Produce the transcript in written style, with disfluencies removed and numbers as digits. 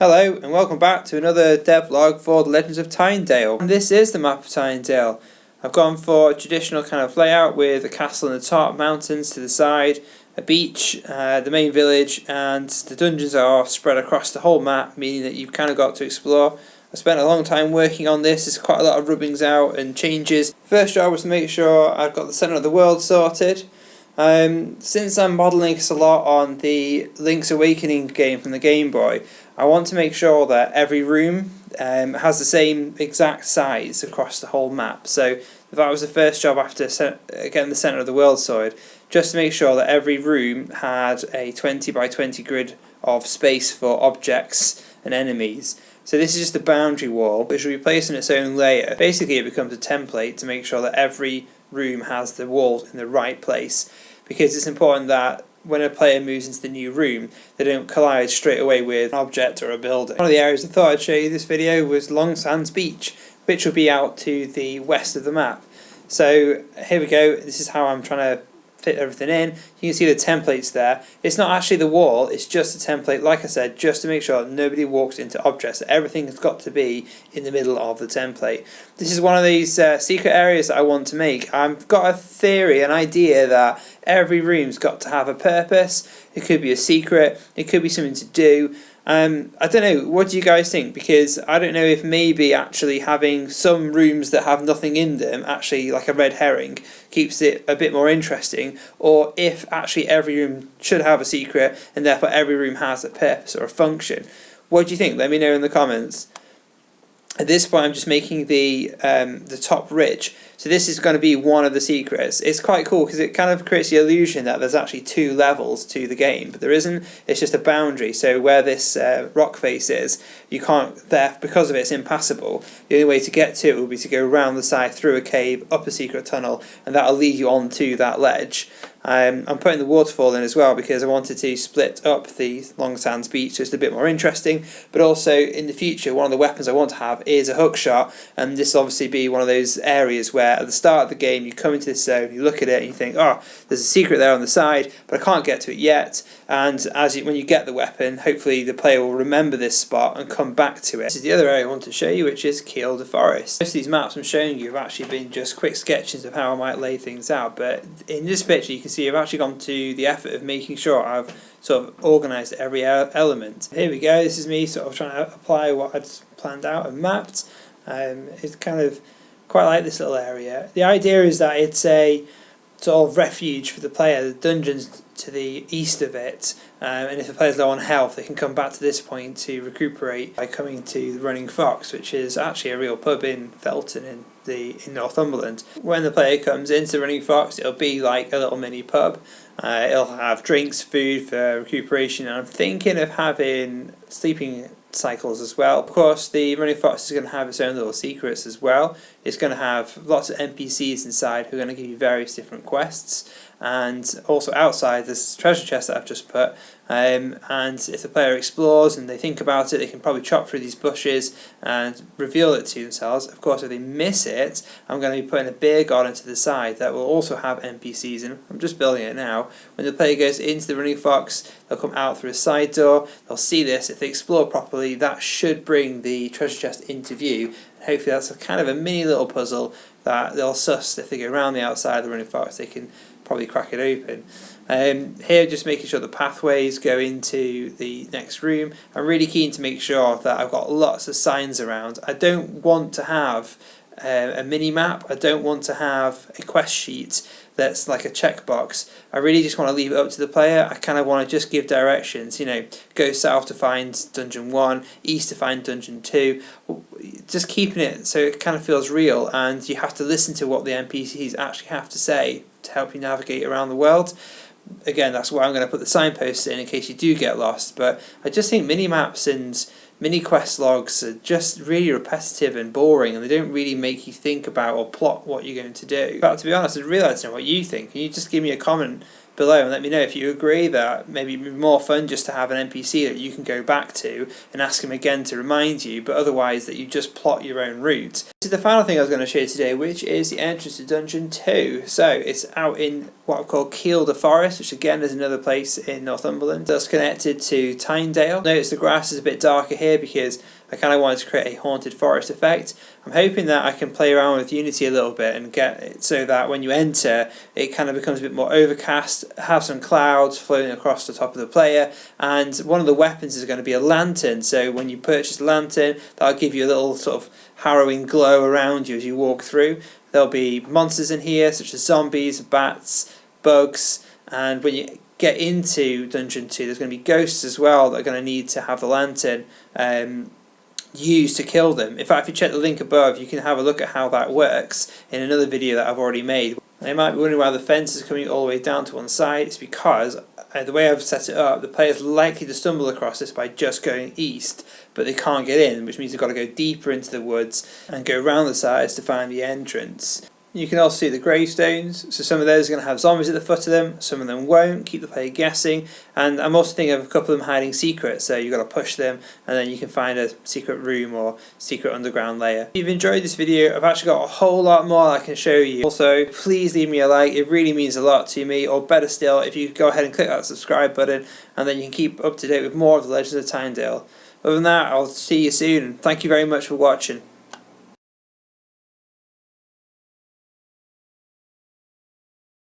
Hello and welcome back to another devlog for the Legends of Tynedale. And this is the Map of Tynedale. I've gone for a traditional kind of layout with a castle on the top, mountains to the side, a beach, the main village, and the dungeons are spread across the whole map, meaning that you've kind of got to explore. I spent a long time working on this. There's quite a lot of rubbings out and changes. First job was to make sure I've got the centre of the world sorted. Since I'm modelling this a lot on the Link's Awakening game from the Game Boy, I want to make sure that every room has the same exact size across the whole map. So that was the first job after getting the centre of the world sorted, just to make sure that every room had a 20 by 20 grid of space for objects and enemies. So this is just the boundary wall, which will be placed in its own layer. Basically it becomes a template to make sure that every room has the walls in the right place, because it's important that when a player moves into the new room, they don't collide straight away with an object or a building. One of the areas I thought I'd show you this video was LONGSANDS beach, which will be out to the west of the map. So here we go, this is how I'm trying to fit everything in. You can see the templates there. It's not actually the wall, it's just a template, like I said, just to make sure that nobody walks into objects. Everything has got to be in the middle of the template. This is one of these secret areas that I want to make. I've got a theory, an idea that every room's got to have a purpose. It could be a secret, it could be something to do. I don't know, what do you guys think? Because I don't know if maybe actually having some rooms that have nothing in them, actually like a red herring, keeps it a bit more interesting, or if actually every room should have a secret and therefore every room has a purpose or a function. What do you think? Let me know in the comments. At this point I'm just making the top ridge, so this is going to be one of the secrets. It's quite cool because it kind of creates the illusion that there's actually two levels to the game, but there isn't. It's just a boundary, so where this rock face is, you can't, because of it, it's impassable. The only way to get to it will be to go around the side, through a cave, up a secret tunnel, and that'll lead you onto that ledge. I'm putting the waterfall in as well because I wanted to split up the LONGSANDS beach so it's a bit more interesting, but also in the future one of the weapons I want to have is a hook shot, and this will obviously be one of those areas where at the start of the game you come into this zone, you look at it and you think, oh, there's a secret there on the side, but I can't get to it yet, and when you get the weapon, hopefully the player will remember this spot and come back to it. This is the other area I want to show you, which is KIELDER Forest. Most of these maps I'm showing you have actually been just quick sketches of how I might lay things out, but in this picture you can see I've actually gone to the effort of making sure I've sort of organised every element. Here we go, this is me sort of trying to apply what I'd planned out and mapped. It's kind of quite like this little area. The idea is that it's a sort of refuge for the player, the dungeons to the east of it, and if the player's low on health they can come back to this point to recuperate by coming to the Running Fox, which is actually a real pub in Felton in Northumberland. When the player comes into the Running Fox, it'll be like a little mini pub. It'll have drinks, food for recuperation, and I'm thinking of having sleeping cycles as well. Of course the Running Fox is going to have its own little secrets as well. It's going to have lots of NPCs inside who are going to give you various different quests, and also outside this treasure chest that I've just put, and if the player explores and they think about it, they can probably chop through these bushes and reveal it to themselves. Of course if they miss it, I'm going to be putting a beer garden to the side that will also have NPCs in. I'm just building it now. When the player goes into the Running Fox, they'll come out through a side door, they'll see this. If they explore properly, that should bring the treasure chest into view. Hopefully that's a kind of a mini little puzzle that they'll suss. If they go around the outside of the Running Fox, they can probably crack it open. Here just making sure the pathways go into the next room. I'm really keen to make sure that I've got lots of signs around. I don't want to have a mini map, I don't want to have a quest sheet that's like a checkbox. I really just want to leave it up to the player. I kind of want to just give directions, you know, go south to find dungeon 1, east to find dungeon 2, just keeping it so it kind of feels real, and you have to listen to what the NPCs actually have to say to help you navigate around the world. Again, that's why I'm going to put the signposts in case you do get lost, but I just think mini-maps and mini-quest logs are just really repetitive and boring, and they don't really make you think about or plot what you're going to do. But to be honest, I'd really like to know what you think. Can you just give me a comment below and let me know if you agree that maybe it'd be more fun just to have an NPC that you can go back to and ask him again to remind you, but otherwise that you just plot your own route. This is the final thing I was going to show you today, which is the entrance to Dungeon 2. So it's out in what I've called KIELDER Forest, which again is another place in Northumberland that's connected to Tynedale. Notice the grass is a bit darker here because I kind of wanted to create a haunted forest effect. I'm hoping that I can play around with Unity a little bit and get it so that when you enter it kind of becomes a bit more overcast, have some clouds floating across the top of the player, and one of the weapons is going to be a lantern. So when you purchase a lantern, that'll give you a little sort of harrowing glow around you as you walk through. There'll be monsters in here such as zombies, bats, bugs, and when you get into Dungeon 2 there's going to be ghosts as well that are going to need to have the lantern used to kill them. In fact, if you check the link above you can have a look at how that works in another video that I've already made. Now, you might be wondering why the fence is coming all the way down to one side. It's because the way I've set it up, the player's likely to stumble across this by just going east, but they can't get in, which means they've got to go deeper into the woods and go around the sides to find the entrance. You can also see the gravestones, so some of those are going to have zombies at the foot of them, some of them won't, keep the player guessing, and I'm also thinking of a couple of them hiding secrets, so you've got to push them and then you can find a secret room or secret underground layer. If you've enjoyed this video, I've actually got a whole lot more I can show you. Also, please leave me a like, it really means a lot to me, or better still, if you go ahead and click that subscribe button, and then you can keep up to date with more of the Legends of Tynedale. Other than that, I'll see you soon, and thank you very much for watching.